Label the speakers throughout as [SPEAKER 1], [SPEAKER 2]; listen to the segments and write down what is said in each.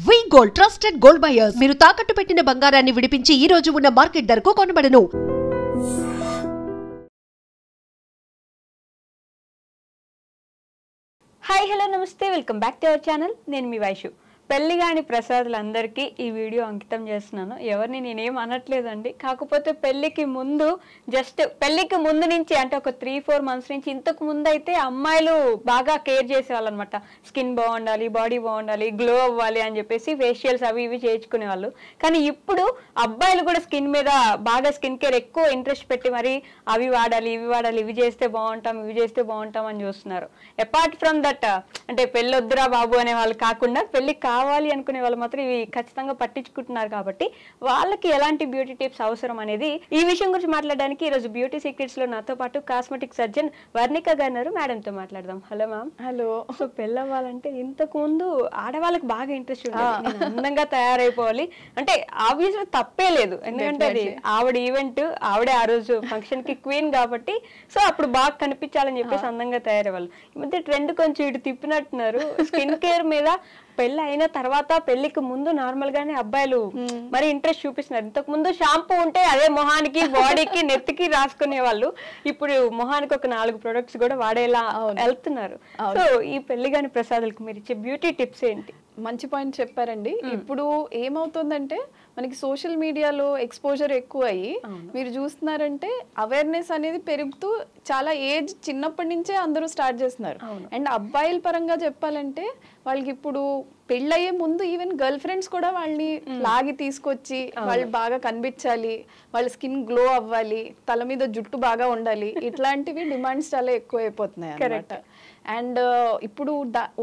[SPEAKER 1] వి gold trusted gold buyers మీరు తాకట్టు పెట్టిన బంగారాన్ని విడిపించి ఈ రోజు ఉన్న మార్కెట్ ధరకు కొనబడను.
[SPEAKER 2] హాయ్ హలో నమస్తే, welcome back to our channel. నేను మీ వైషు. పెళ్లిగాని ప్రసాదులందరికీ ఈ వీడియో అంకితం చేస్తున్నాను. ఎవరిని నేనేం అనట్లేదండి, కాకపోతే పెళ్లికి ముందు పెళ్లికి ముందు నుంచి అంటే ఒక 3-4 months నుంచి ఇంతకు ముందు అయితే అమ్మాయిలు బాగా కేర్ చేసేవాళ్ళు అనమాట. స్కిన్ బాగుండాలి, బాడీ బాగుండాలి, గ్లో అవ్వాలి అని చెప్పేసి ఫేషియల్స్ అవి ఇవి చేయించుకునే వాళ్ళు. కానీ ఇప్పుడు అబ్బాయిలు కూడా స్కిన్ మీద బాగా స్కిన్ కేర్ ఎక్కువ ఇంట్రెస్ట్ పెట్టి మరి అవి వాడాలి, ఇవి వాడాలి, ఇవి చేస్తే బాగుంటాం, ఇవి చేస్తే బాగుంటాం అని చూస్తున్నారు. అపార్ట్ ఫ్రమ్ దట్ అంటే పెళ్ళి వద్దురా బాబు అనే వాళ్ళు కాకుండా పెళ్లి కావాలి అనుకునే వాళ్ళు మాత్రం ఇవి ఖచ్చితంగా పట్టించుకుంటున్నారు. కాబట్టి వాళ్ళకి ఎలాంటి బ్యూటీ టిప్స్ అవసరం అనేది ఈ విషయం గురించి మాట్లాడడానికి ఈరోజు బ్యూటీ సీక్రెట్స్ లో నాతో పాటు కాస్మెటిక్ సర్జన్ వర్ణిక గారు మేడం తో మాట్లాడదాం. Hello ma'am.
[SPEAKER 3] హలో.
[SPEAKER 2] సో పెళ్ళి అవ్వాలంటే ఇంతకు ముందు ఆడవాళ్ళకి బాగా ఇంట్రెస్ట్ ఉండేది, అందంగా తయారైపోవాలి అంటే ఆబ్వియస్లీ తప్పే లేదు, ఎందుకంటే అది ఆవిడ ఈవెంట్, ఆవిడే ఆ రోజు ఫంక్షన్ కి క్వీన్ కాబట్టి సో అప్పుడు బాగా కనిపించాలని చెప్పేసి అందంగా తయారయ్యేవాళ్ళు. ఈ మధ్య ట్రెండ్ కొంచెం ఇటు తిప్పినట్టున్నారు. స్కిన్ కేర్ మీద పెళ్లి అయిన తర్వాత పెళ్లికి ముందు నార్మల్ గానే అబ్బాయిలు మరి ఇంట్రెస్ట్ చూపిస్తున్నారు. ఇంతకు ముందు షాంపూ ఉంటే అదే మొహానికి, బాడీకి, నెత్తికి రాసుకునే వాళ్ళు. ఇప్పుడు మొహానికి ఒక 4 ప్రొడక్ట్స్ కూడా వాడేలా వెళ్తున్నారు. సో ఈ పెళ్లి గాని ప్రసాదాలకు మీరు ఇచ్చే బ్యూటీ టిప్స్ ఏంటి?
[SPEAKER 3] మంచి పాయింట్ చెప్పారండి. ఇప్పుడు ఏమవుతుందంటే మనకి సోషల్ మీడియాలో ఎక్స్పోజర్ ఎక్కువ అయ్యి మీరు చూస్తున్నారంటే అవేర్నెస్ అనేది పెరుగుతూ చాలా ఏజ్ చిన్నప్పటి నుంచే అందరూ స్టార్ట్ చేస్తున్నారు. అండ్ అబ్బాయిల పరంగా చెప్పాలంటే వాళ్ళకి ఇప్పుడు పెళ్ళయ్యే ముందు ఈవెన్ గర్ల్ ఫ్రెండ్స్ కూడా వాళ్ళని లాగి తీసుకొచ్చి వాళ్ళు బాగా కనిపించాలి, వాళ్ళ స్కిన్ గ్లో అవ్వాలి, తల మీద జుట్టు బాగా ఉండాలి, ఇట్లాంటివి డిమాండ్స్ చాలా ఎక్కువ అయిపోతున్నాయి అన్నమాట. అండ్ ఇప్పుడు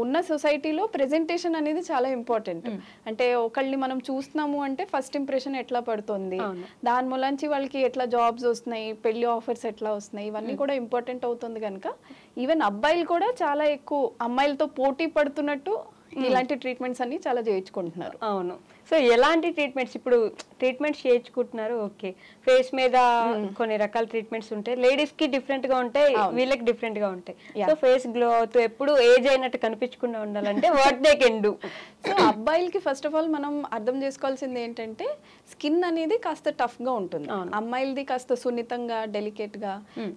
[SPEAKER 3] ఉన్న సొసైటీలో ప్రెజెంటేషన్ అనేది చాలా ఇంపార్టెంట్. అంటే ఒకళ్ళని మనం చూస్తున్నాము అంటే ఫస్ట్ ఇంప్రెషన్ ఎట్లా పడుతుంది, దాని మూలంచి వాళ్ళకి ఎట్లా జాబ్స్ వస్తున్నాయి, పెళ్లి ఆఫర్స్ ఎట్లా వస్తున్నాయి, ఇవన్నీ కూడా ఇంపార్టెంట్ అవుతుంది కనుక ఈవెన్ అబ్బాయిలు కూడా చాలా ఎక్కువ అమ్మాయిలతో పోటీ పడుతున్నట్టు ఇలాంటి ట్రీట్మెంట్స్ అన్ని చాలా చేయించుకుంటున్నారు.
[SPEAKER 2] అవును. సో ఎలాంటి ట్రీట్మెంట్స్ ఇప్పుడు ట్రీట్మెంట్స్ చేయించుకుంటున్నారు? ఓకే, ఫేస్ మీద కొన్ని రకాల ట్రీట్మెంట్స్ ఉంటాయి, లేడీస్ కి డిఫరెంట్ గా ఉంటాయి, వీళ్ళకి డిఫరెంట్ గా ఉంటాయి. సో ఫేస్ గ్లో అవుతూ ఎప్పుడు ఏజ్ అయినట్టు కనిపించకుండా ఉండాలంటే what they can do?
[SPEAKER 3] So అబ్బాయిలకి ఫస్ట్ ఆఫ్ ఆల్ మనం అర్థం చేసుకోవాల్సింది ఏంటంటే స్కిన్ అనేది కాస్త టఫ్ గా ఉంటుంది. అమ్మాయిలది కాస్త సున్నితంగా, డెలికేట్ గా,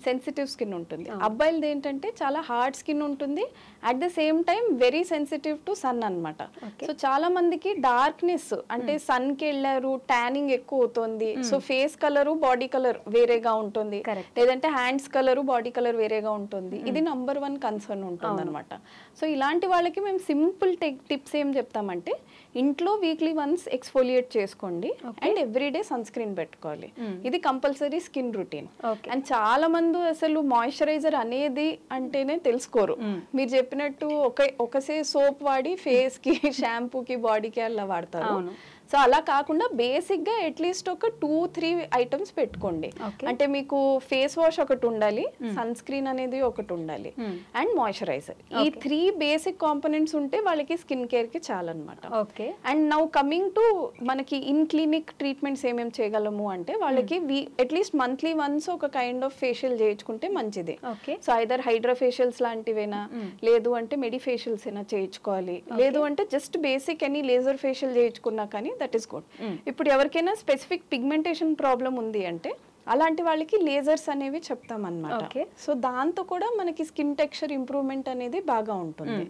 [SPEAKER 3] సెన్సిటివ్ స్కిన్ ఉంటుంది. అబ్బాయిలది ఏంటంటే చాలా హార్డ్ స్కిన్ ఉంటుంది, at the same time very sensitive to sun అన్నమాట. సో చాలా మందికి డార్క్నెస్ అంటే సన్ కి వెళ్ళారు, ట్యానింగ్ ఎక్కువ అవుతుంది, so face colour, body colour వేరేగా ఉంటుంది, లేదంటే హ్యాండ్స్ కలర్, బాడీ కలర్ వేరేగా ఉంటుంది. ఇది నంబర్ 1 కన్సర్న్ ఉంటుంది అనమాట. సో ఇలాంటి వాళ్ళకి మేము సింపుల్ టిప్స్ ఏం చెప్తామంటే ఇంట్లో వీక్లీ వన్స్ ఎక్స్ఫోలియేట్ చేసుకోండి అండ్ ఎవ్రీడే సన్ స్క్రీన్ పెట్టుకోవాలి. ఇది కంపల్సరీ స్కిన్ రొటీన్. అండ్ చాలా మంది అసలు మాయిశ్చరైజర్ అనేది అంటేనే తెలుసుకోరు. మీరు చెప్పినట్టు ఒకసే సోప్ వాడి ఫేస్ కి, షాంపూకి, బాడీకి అలా వాడతారు. సో అలా కాకుండా బేసిక్ గా అట్లీస్ట్ ఒక 2-3 ఐటమ్స్ పెట్టుకోండి. అంటే మీకు ఫేస్ వాష్ ఒకటి ఉండాలి, సన్ స్క్రీన్ అనేది ఒకటి ఉండాలి, అండ్ మాయిశ్చరైజర్. ఈ 3 బేసిక్ కాంపోనెంట్స్ ఉంటే వాళ్ళకి స్కిన్ కేర్ కి చాలా అనమాట. అండ్ నౌ కమింగ్ టు మనకి ఇన్ క్లినిక్ ట్రీట్మెంట్స్ ఏమేమి చేయగలము అంటే వాళ్ళకి అట్లీస్ట్ మంత్లీ వన్స్ ఒక కైండ్ ఆఫ్ ఫేషియల్ చేయించుకుంటే మంచిది. సో ఐదర్ హైడ్రా ఫేషియల్స్ లాంటివేనా, లేదు అంటే మెడి ఫేషియల్స్ అయినా చేయించుకోవాలి, లేదు అంటే just basic any laser facial చేయించుకున్నా కానీ దట్ ఈస్ గుడ్. ఇప్పుడు ఎవరికైనా స్పెసిఫిక్ పిగ్మెంటేషన్ ప్రాబ్లం ఉంది అంటే అలాంటి వాళ్ళకి లేజర్స్ అనేవి చెప్తాం అన్నమాట. సో దాంతో కూడా మనకి స్కిన్ టెక్స్చర్ ఇంప్రూవ్మెంట్ అనేది బాగా ఉంటుంది.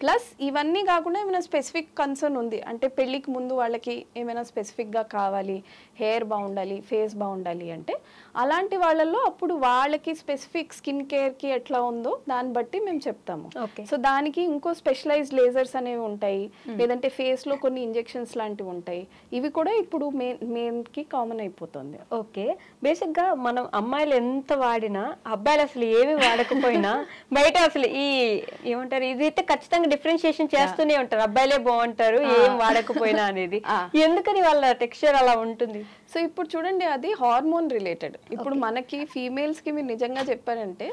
[SPEAKER 3] ప్లస్ ఇవన్నీ కాకుండా ఏమైనా స్పెసిఫిక్ కన్సర్న్ ఉంది అంటే పెళ్ళికి ముందు వాళ్ళకి ఏమైనా స్పెసిఫిక్గా కావాలి, హెయిర్ బాగుండాలి, ఫేస్ బాగుండాలి అంటే అలాంటి వాళ్ళల్లో అప్పుడు వాళ్ళకి స్పెసిఫిక్ స్కిన్ కేర్కి ఎట్లా ఉందో దాన్ని బట్టి మేము చెప్తాము. సో దానికి ఇంకో స్పెషలైజ్డ్ లేజర్స్ అనేవి ఉంటాయి, లేదంటే ఫేస్లో కొన్ని ఇంజెక్షన్స్ లాంటివి ఉంటాయి. ఇవి కూడా ఇప్పుడు మెయిన్కి కామన్ అయిపోతుంది.
[SPEAKER 2] ఓకే, బేసిక్గా మనం అమ్మాయిలు ఎంత వాడినా అబ్బాయిలు అసలు ఏమి వాడకపోయినా బయట అసలు ఈ ఏమంటారు ఇదైతే ఖచ్చితంగా డిఫరెన్షియేషన్ చేస్తూనే ఉంటారు, అబ్బాయిలే బాగుంటారు ఏం వాడకపోయినా అనేది. ఎందుకని వాళ్ళ టెక్స్చర్ అలా ఉంటుంది?
[SPEAKER 3] సో ఇప్పుడు చూడండి అది హార్మోన్ రిలేటెడ్. ఇప్పుడు మనకి ఫీమేల్స్ కి మీరు నిజంగా చెప్పారంటే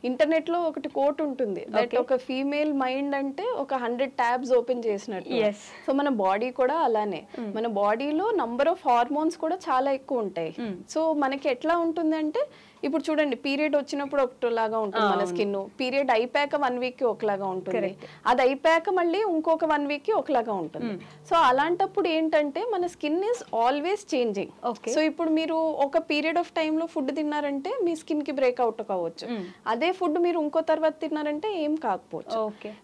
[SPEAKER 3] ఇంటర్నెట్ లో ఒకటి కోట్ ఉంటుంది దట్ ఒక ఫీమేల్ మైండ్ అంటే ఒక 100 ట్యాబ్స్ ఓపెన్ చేసినట్టు. సో మన బాడీ కూడా అలానే, మన బాడీలో నంబర్ ఆఫ్ హార్మోన్స్ కూడా చాలా ఎక్కువ ఉంటాయి. సో మనకి ఎట్లా ఉంటుంది అంటే ఇప్పుడు చూడండి పీరియడ్ వచ్చినప్పుడు ఒకలాగా ఉంటుంది మన స్కిన్, పీరియడ్ అయిపోయాక 1 వీక్ కి ఒకలాగా ఉంటుంది, అది అయిపోయాక మళ్ళీ ఇంకొక 1 వీక్ కి ఒకలాగా ఉంటుంది. సో అలాంటప్పుడు ఏంటంటే మన skin is always changing. So ఇప్పుడు మీరు ఒక పీరియడ్ ఆఫ్ టైమ్ లో ఫుడ్ తిన్నారంటే మీ స్కిన్ కి బ్రేక్అవుట్ కావచ్చు, అదే ఫుడ్ మీరు ఇంకో తర్వాత తిన్నారంటే ఏం కాకపోవచ్చు.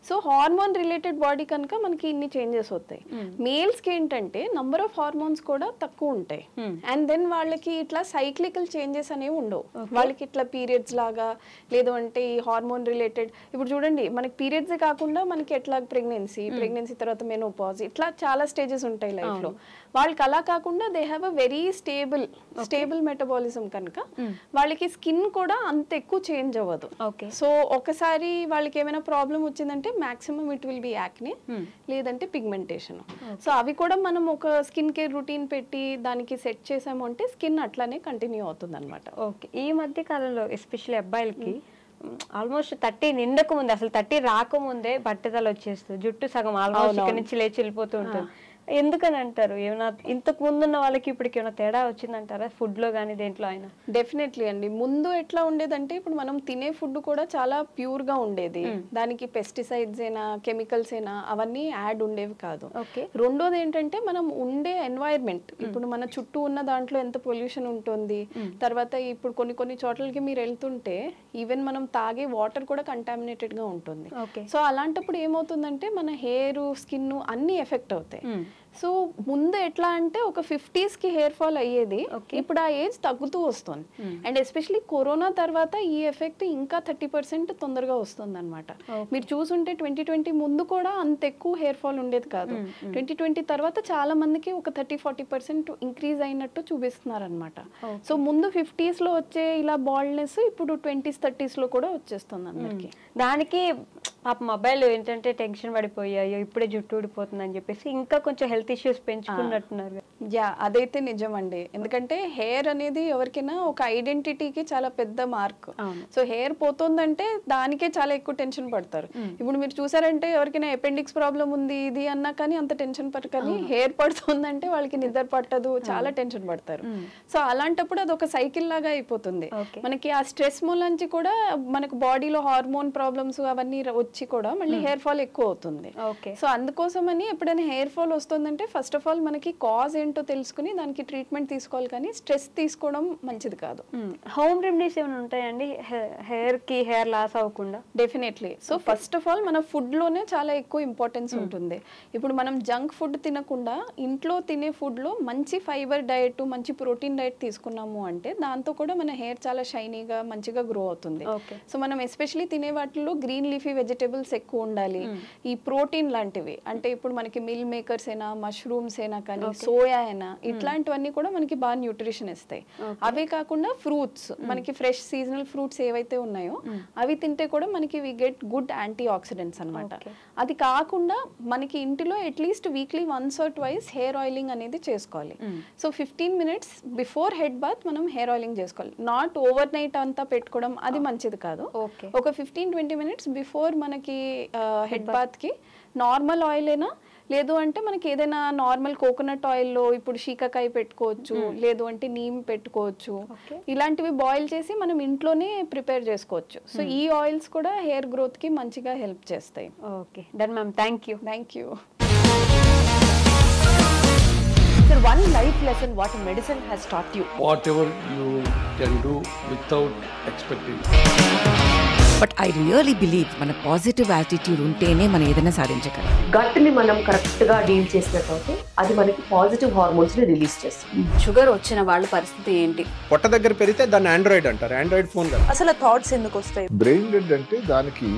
[SPEAKER 3] సో హార్మోన్ రిలేటెడ్ బాడీ కనుక మనకి ఇన్ని చేంజెస్ వస్తాయి. మేల్స్ కి ఏంటంటే నంబర్ ఆఫ్ హార్మోన్స్ కూడా తక్కువ ఉంటాయి, అండ్ దెన్ వాళ్ళకి ఇట్లా సైక్లికల్ చేంజెస్ అనేవి ఉండవు. వాళ్ళకి ఇట్లా పీరియడ్స్ లాగా లేదు అంటే ఈ హార్మోన్ రిలేటెడ్, ఇప్పుడు చూడండి మనకి పీరియడ్స్ కాకుండా మనకి ఎట్లా ప్రెగ్నెన్సీ తర్వాత మెనోపాజ్, ఇట్లా చాలా స్టేజెస్ ఉంటాయి లైఫ్ లో. వాళ్ళకి అలా కాకుండా they have a very stable metabolism కనుక వాళ్ళకి స్కిన్ కూడా అంత ఎక్కువ చేంజ్ అవ్వదు. సో ఒకసారి వాళ్ళకి ఏమైనా ప్రాబ్లం వచ్చిందంటే maximum it will be acne లేదంటే పిగ్మెంటేషన్. సో అవి కూడా మనం ఒక స్కిన్ కేర్ రొటీన్ పెట్టి దానికి సెట్ చేసాము అంటే స్కిన్ అట్లానే కంటిన్యూ అవుతుంది అనమాట.
[SPEAKER 2] ఓకే. ఈ మధ్య కాలంలో ఎస్పెషల్లీ అబ్బాయిలకి ఆల్మోస్ట్ 30 నిండక ముందే, అసలు 30 రాకముందే బట్టతల వచ్చేస్తుంది, జుట్టు సగం ఆల్మోస్ట్ ఇక్కడ నుంచి లేచి వెళ్ళిపోతూ ఉంటుంది. ఎందుకని అంటారు? ఏమైనా ఇంతకు ముందున్న వాళ్ళకి ఇప్పటికి ఏమైనా తేడా వచ్చిందంటారా ఫుడ్ లో కానీ దేంట్లో అయినా?
[SPEAKER 3] డెఫినెట్లీ అండి. ముందు ఎట్లా ఉండేదంటే ఇప్పుడు మనం తినే ఫుడ్ కూడా చాలా ప్యూర్ గా ఉండేది, దానికి పెస్టిసైడ్స్ అయినా కెమికల్స్ అయినా అవన్నీ యాడ్ ఉండేవి కాదు. రెండోది ఏంటంటే మనం ఉండే ఎన్వైర్న్మెంట్, ఇప్పుడు మన చుట్టూ ఉన్న దాంట్లో ఎంత పొల్యూషన్ ఉంటుంది, తర్వాత ఇప్పుడు కొన్ని చోట్లకి మీరు వెళ్తుంటే ఈవెన్ మనం తాగే వాటర్ కూడా కంటామినేటెడ్ గా ఉంటుంది. సో అలాంటప్పుడు ఏమవుతుందంటే మన హెయిర్ స్కిన్ అన్ని ఎఫెక్ట్ అవుతాయి. సో ముందు ఎట్లా అంటే ఒక 50s కి హెయిర్ ఫాల్ అయ్యేది, ఇప్పుడు ఆ ఏజ్ తగ్గుతూ వస్తుంది. అండ్ ఎస్పెషలీ కరోనా తర్వాత ఈ ఎఫెక్ట్ ఇంకా 30% తొందరగా వస్తుంది అనమాట. మీరు చూసుంటే 2020 ముందు కూడా అంత ఎక్కువ హెయిర్ ఫాల్ ఉండేది కాదు, 2020 తర్వాత చాలా మందికి ఒక 30-40% ఇంక్రీజ్ అయినట్టు చూపిస్తున్నారు అనమాట. సో ముందు 50s లో వచ్చే ఇలా బాల్డ్నెస్ ఇప్పుడు 20s 30s లో కూడా వచ్చేస్తుంది అందరికి.
[SPEAKER 2] దానికి పాప మొబైల్ ఏంటంటే టెన్షన్ పడిపోయాయో ఇప్పుడే జుట్టు ఊడిపోతుంది అని చెప్పేసి ఇంకా కొంచెం హెల్త్ ఇష్యూస్ పెంచుకున్నట్టున్నారు.
[SPEAKER 3] అదైతే నిజం అండి. ఎందుకంటే హెయిర్ అనేది ఎవరికైనా ఒక ఐడెంటిటీకి చాలా పెద్ద మార్క్. సో హెయిర్ పోతుందంటే దానికే చాలా ఎక్కువ టెన్షన్ పడతారు. ఇప్పుడు మీరు చూసారంటే ఎవరికైనా అపెండిక్స్ ప్రాబ్లం ఉంది ఇది అన్నా కానీ అంత టెన్షన్ పడకని, హెయిర్ పడుతుందంటే వాళ్ళకి నిద్ర పట్టదు, చాలా టెన్షన్ పడతారు. సో అలాంటప్పుడు అది ఒక సైకిల్ లాగా అయిపోతుంది. మనకి ఆ స్ట్రెస్ మూలంచి కూడా మనకు బాడీలో హార్మోన్ ప్రాబ్లమ్స్ అవన్నీ వచ్చి కూడా మళ్ళీ హెయిర్ ఫాల్ ఎక్కువ అవుతుంది. సో అందుకోసమని ఎప్పుడైనా హెయిర్ ఫాల్ వస్తుందంటే ఫస్ట్ ఆఫ్ ఆల్ మనకి కాజ్ ఏంటో తెలుసుకుని దానికి ట్రీట్మెంట్ తీసుకోవాలి, కానీ స్ట్రెస్ తీసుకోవడం మంచిది కాదు.
[SPEAKER 2] హోమ్ రెమెడీస్ ఏమైనా ఉంటాయండి హెయిర్ కి హెయిర్ లాస్ అవ్వకుండా?
[SPEAKER 3] Definitely. So first of all మన ఫుడ్ లోనే చాలా ఎక్కువ ఇంపార్టెన్స్ ఉంటుంది. ఇప్పుడు మనం జంక్ ఫుడ్ తినకుండా ఇంట్లో తినే ఫుడ్ లో మంచి ఫైబర్ డయట్, మంచి ప్రోటీన్ డయట్ తీసుకున్నాము అంటే దాంతో కూడా మన హెయిర్ చాలా షైనీగా మంచిగా గ్రో అవుతుంది. సో మనం ఎస్పెషలీ తినే వాటిలో గ్రీన్ లీఫీ వెజిటేబుల్స్ ఎక్కువ ఉండాలి. ఈ ప్రోటీన్ లాంటివి అంటే ఇప్పుడు మనకి మిల్ మేకర్స్ అయినా మష్రూమ్స్ అయినా కానీ సోయా అయినా ఇట్లాంటివన్నీ కూడా మనకి బాగా న్యూట్రిషన్ ఇస్తాయి. అవే కాకుండా ఫ్రూట్స్, మనకి ఫ్రెష్ సీజనల్ ఫ్రూట్స్ ఏవైతే ఉన్నాయో అవి తింటే కూడా మనకి we get good antioxidants అనమాట. అది కాకుండా మనకి ఇంటిలో at least weekly once or twice hair oiling అనేది చేసుకోవాలి. So 15 minutes before head bath మనం హెయిర్ ఆయిలింగ్ చేసుకోవాలి. నాట్ ఓవర్ నైట్ అంతా పెట్టుకోవడం అది మంచిది కాదు. ఒక 15-20 minutes బిఫోర్ మనకి హెడ్ బాత్ కి నార్మల్ ఆయిల్ అయినా, లేదు అంటే మనకి ఏదైనా నార్మల్ కోకోనట్ ఆయిల్లో ఇప్పుడు శీకాకాయ పెట్టుకోవచ్చు, లేదు అంటే నీమ్ పెట్టుకోవచ్చు. ఇలాంటివి బాయిల్ చేసి మనం ఇంట్లోనే ప్రిపేర్ చేసుకోవచ్చు. సో ఈ ఆయిల్స్ కూడా హెయిర్ గ్రోత్ కి మంచిగా హెల్ప్ చేస్తాయి.
[SPEAKER 2] Okay done ma'am, thank you.
[SPEAKER 4] Sir, one life lesson what medicine has taught you.
[SPEAKER 5] Whatever you can do without expecting.
[SPEAKER 6] But I really believe మన పాజిటివ్ యాటిట్యూడ్ ఉంటేనే మనం ఏదైనా సాధించగలం.
[SPEAKER 4] గట్ని మనం కరెక్ట్గా డీల్ చేసినట్లయితే అది మనకి పాజిటివ్ హార్మోన్స్ని రిలీజ్ చేస్తుంది.
[SPEAKER 7] షుగర్ వచ్చిన వాళ్ళ పరిస్థితి ఏంటి?
[SPEAKER 8] పొట్ట దగ్గర పెరిగితే దాన్ని ఆండ్రాయిడ్ అంటారు, ఆండ్రాయిడ్ ఫోన్ కదా.
[SPEAKER 7] అసలు థాట్స్ ఎందుకు వస్తాయి?
[SPEAKER 9] బ్రెయిన్ డెడ్ అంటే దానికి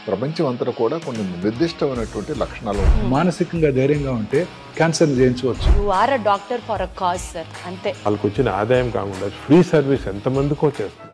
[SPEAKER 9] ప్రపంచం అంతా కూడా కొన్ని నిర్దిష్టమైనటువంటి లక్షణాలు.
[SPEAKER 10] మానసికంగా ధైర్యంగా ఉంటే క్యాన్సర్ జయించవచ్చు.
[SPEAKER 7] You are a doctor for a cause sir, అంతే.
[SPEAKER 11] వాళ్ళకి వచ్చిన ఆదాయం కాకుండా ఫ్రీ సర్వీస్ ఎంతమందికో చేస్తారు.